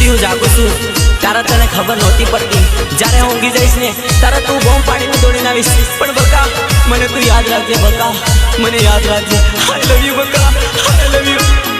સુધી હું જાગું છું તારા તને ખબર નહોતી પડતી જ્યારે હું ઊંઘી જઈશ ને તારા તું બોમ્બ પાડીને દોડીને આવીશ પણ બકા મને તું યાદ રાખજે બકા મને યાદ રાખજે આઈ લવ યુ બકા આઈ લવ યુ